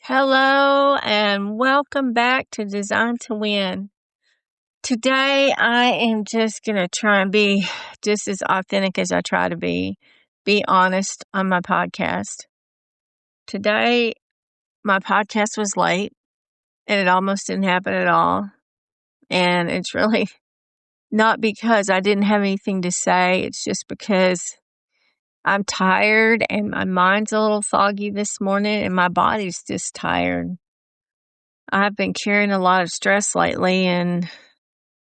Hello and welcome back to Design to Win. Today I am just going to try and be just as authentic as I try to be honest on my podcast. Today my podcast was late and it almost didn't happen at all. And it's really not because I didn't have anything to say. It's just because I'm tired and my mind's a little foggy this morning and my body's just tired. I've been carrying a lot of stress lately, and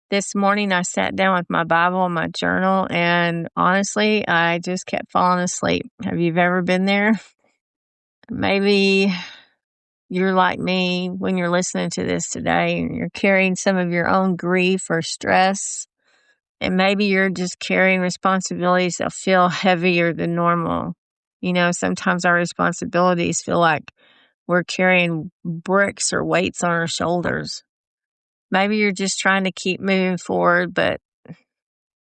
this morning I sat down with my Bible and my journal, and honestly, I just kept falling asleep. Have you ever been there? Maybe you're like me when you're listening to this today, and you're carrying some of your own grief or stress, and maybe you're just carrying responsibilities that feel heavier than normal. You know, sometimes our responsibilities feel like we're carrying bricks or weights on our shoulders. Maybe you're just trying to keep moving forward, but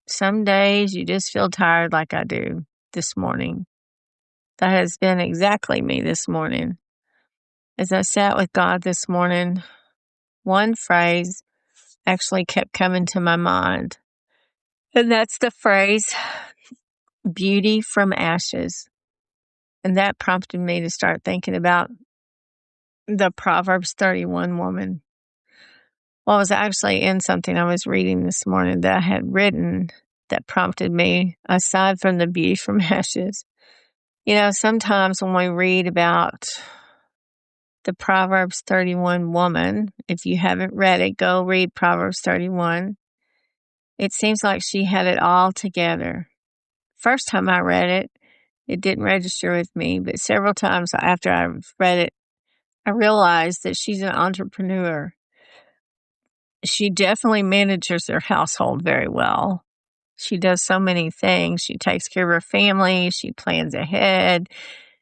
some days you just feel tired like I do this morning. That has been exactly me this morning. As I sat with God this morning, one phrase actually kept coming to my mind. And that's the phrase, beauty from ashes. And that prompted me to start thinking about the Proverbs 31 woman. Well, I was actually in something I was reading this morning that I had written that prompted me, aside from the beauty from ashes. You know, sometimes when we read about the Proverbs 31 woman, if you haven't read it, go read Proverbs 31. It seems like she had it all together. First time I read it, it didn't register with me, but several times after I read it, I realized that she's an entrepreneur. She definitely manages her household very well. She does so many things. She takes care of her family. She plans ahead.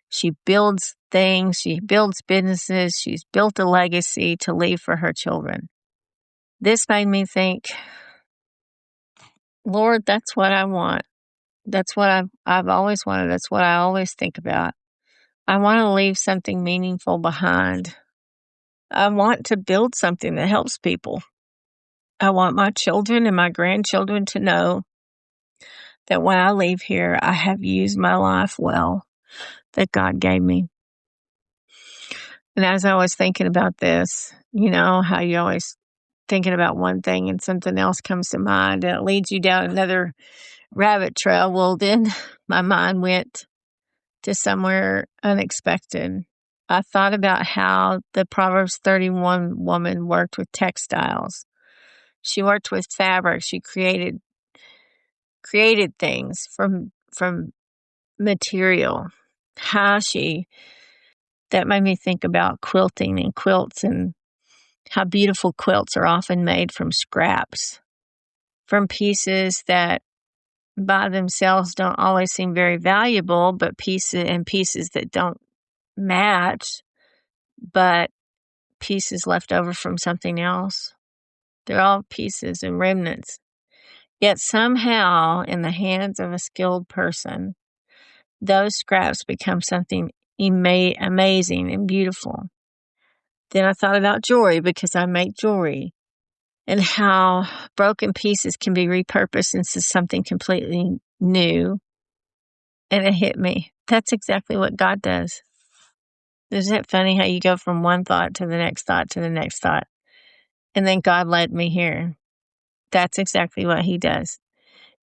She builds things. She builds businesses. She's built a legacy to leave for her children. This made me think, Lord, that's what I want. That's what I've always wanted. That's what I always think about. I want to leave something meaningful behind. I want to build something that helps people. I want my children and my grandchildren to know that when I leave here, I have used my life well that God gave me. And as I was thinking about this, you know, how you always thinking about one thing and something else comes to mind and it leads you down another rabbit trail. Well, then my mind went to somewhere unexpected. I thought about how the Proverbs 31 woman worked with textiles. She worked with fabric. She created things from material. That made me think about quilting and quilts and how beautiful quilts are often made from scraps, from pieces that by themselves don't always seem very valuable, but pieces that don't match, but pieces left over from something else. They're all pieces and remnants. Yet somehow, in the hands of a skilled person, those scraps become something amazing and beautiful. Then I thought about jewelry because I make jewelry and how broken pieces can be repurposed into something completely new. And it hit me. That's exactly what God does. Isn't it funny how you go from one thought to the next thought to the next thought? And then God led me here. That's exactly what He does.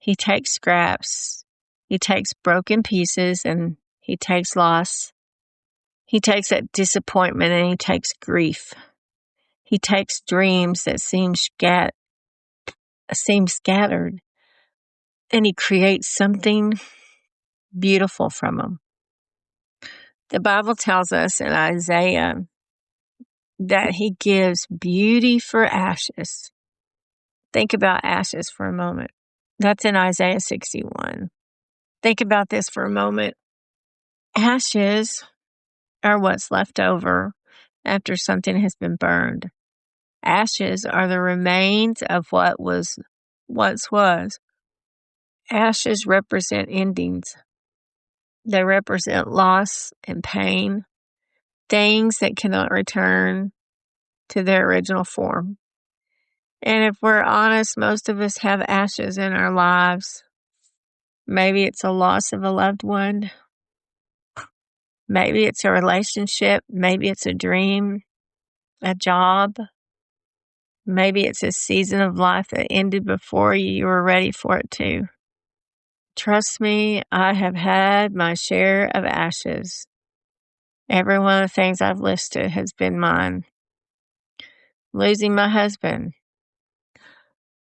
He takes scraps, He takes broken pieces, and He takes loss. He takes that disappointment and He takes grief. He takes dreams that seem scattered, and He creates something beautiful from them. The Bible tells us in Isaiah that He gives beauty for ashes. Think about ashes for a moment. That's in Isaiah 61. Think about this for a moment. Ashes are what's left over after something has been burned. Ashes are the remains of what once was. Ashes represent endings. They represent loss and pain. things that cannot return to their original form. And if we're honest, most of us have ashes in our lives. Maybe it's a loss of a loved one. Maybe it's a relationship. Maybe it's a dream, a job. Maybe it's a season of life that ended before you were ready for it to. Trust me, I have had my share of ashes. Every one of the things I've listed has been mine. Losing my husband,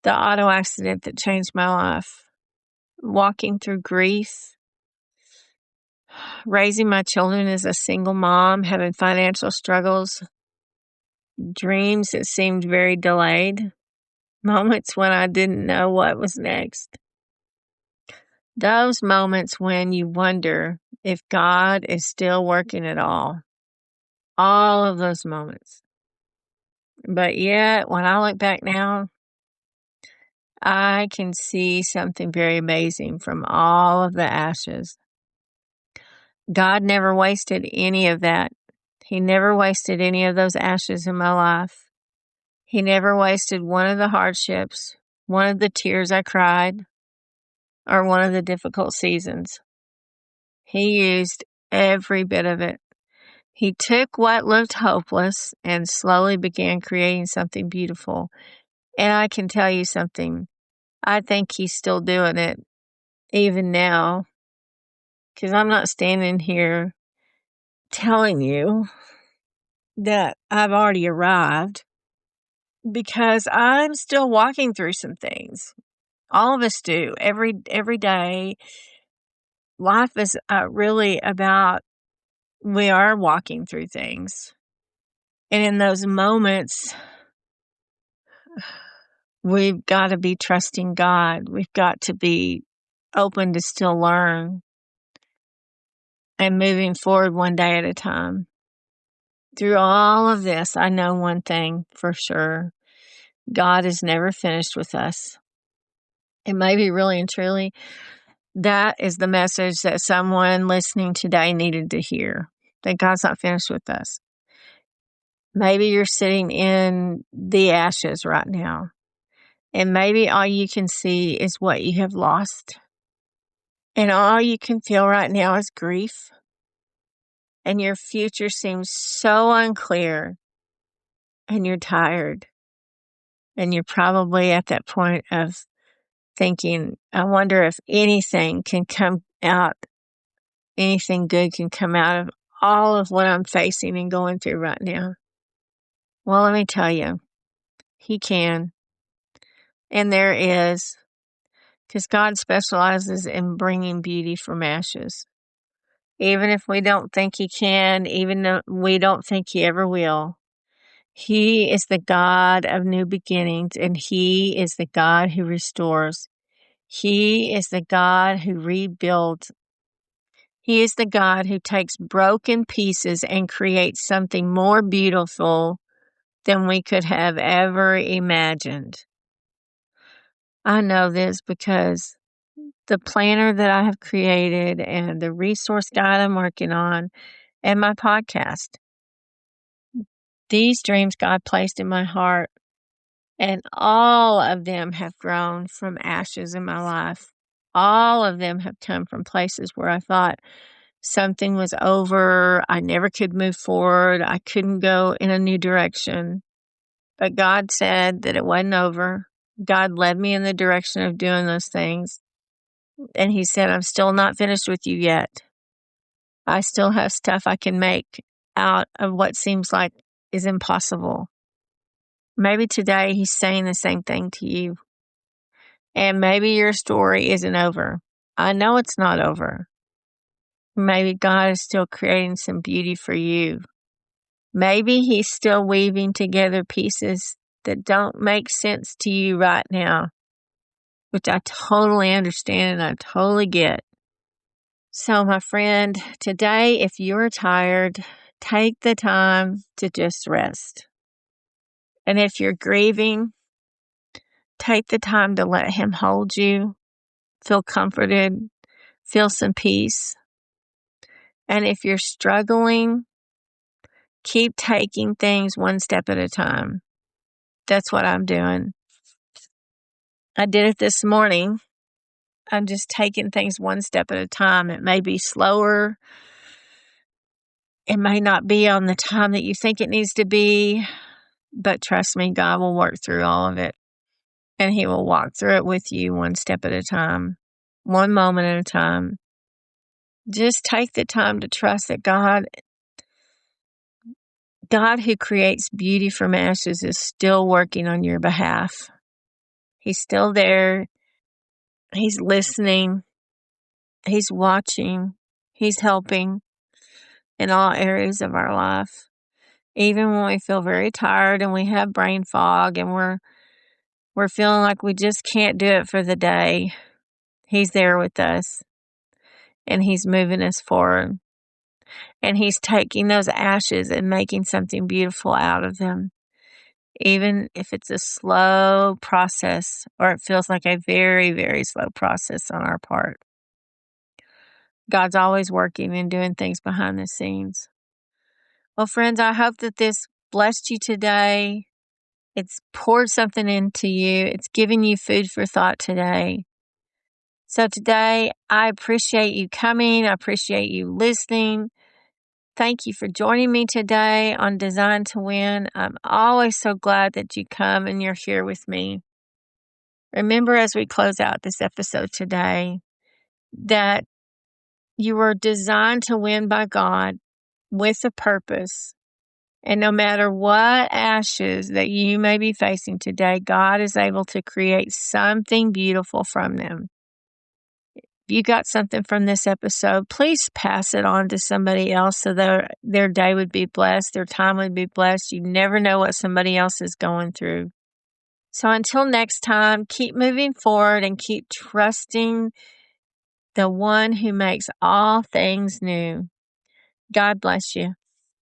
the auto accident that changed my life, walking through grief, raising my children as a single mom, having financial struggles, dreams that seemed very delayed, moments when I didn't know what was next. Those moments when you wonder if God is still working at all of those moments. But yet, when I look back now, I can see something very amazing from all of the ashes. God never wasted any of that. He never wasted any of those ashes in my life. He never wasted one of the hardships, one of the tears I cried, or one of the difficult seasons. He used every bit of it. He took what looked hopeless and slowly began creating something beautiful. And I can tell you something. I think he's still doing it, even now, because I'm not standing here telling you that I've already arrived, because I'm still walking through some things. All of us do. Every day, life is really about, we are walking through things. And in those moments, we've got to be trusting God. We've got to be open to still learn and moving forward one day at a time. Through all of this, I know one thing for sure. God is never finished with us. And maybe really and truly, that is the message that someone listening today needed to hear, that God's not finished with us. Maybe you're sitting in the ashes right now, and maybe all you can see is what you have lost. And all you can feel right now is grief. And your future seems so unclear. And you're tired. And you're probably at that point of thinking, I wonder if anything can come out, anything good can come out of all of what I'm facing and going through right now. Well, let me tell you, He can. And there is, because God specializes in bringing beauty from ashes. Even if we don't think He can, even though we don't think He ever will, He is the God of new beginnings, and He is the God who restores. He is the God who rebuilds. He is the God who takes broken pieces and creates something more beautiful than we could have ever imagined. I know this because the planner that I have created and the resource guide I'm working on and my podcast, these dreams God placed in my heart, and all of them have grown from ashes in my life. All of them have come from places where I thought something was over. I never could move forward. I couldn't go in a new direction. But God said that it wasn't over. God led me in the direction of doing those things. And He said, I'm still not finished with you yet. I still have stuff I can make out of what seems like is impossible. Maybe today He's saying the same thing to you. And maybe your story isn't over. I know it's not over. Maybe God is still creating some beauty for you. Maybe He's still weaving together pieces that don't make sense to you right now, which I totally understand and I totally get. So, my friend, today, if you're tired, take the time to just rest. And if you're grieving, take the time to let Him hold you, feel comforted, feel some peace. And if you're struggling, Keep taking things one step at a time. That's what I'm doing. I did it this morning. I'm just taking things one step at a time. It may be slower. It may not be on the time that you think it needs to be, but trust me, God will work through all of it. And He will walk through it with you one step at a time, one moment at a time. Just take the time to trust that God who creates beauty from ashes is still working on your behalf. He's still there. He's listening. He's watching. He's helping in all areas of our life. Even when we feel very tired and we have brain fog and we're feeling like we just can't do it for the day, He's there with us. And He's moving us forward. And He's taking those ashes and making something beautiful out of them. Even if it's a slow process or it feels like a very, very slow process on our part. God's always working and doing things behind the scenes. Well, friends, I hope that this blessed you today. It's poured something into you. It's given you food for thought today. So today, I appreciate you coming. I appreciate you listening. Thank you for joining me today on Design to Win. I'm always so glad that you come and you're here with me. Remember, as we close out this episode today, that you were designed to win by God with a purpose. And no matter what ashes that you may be facing today, God is able to create something beautiful from them. If you got something from this episode, please pass it on to somebody else so their day would be blessed, their time would be blessed. You never know what somebody else is going through. So until next time, keep moving forward and keep trusting the one who makes all things new. God bless you.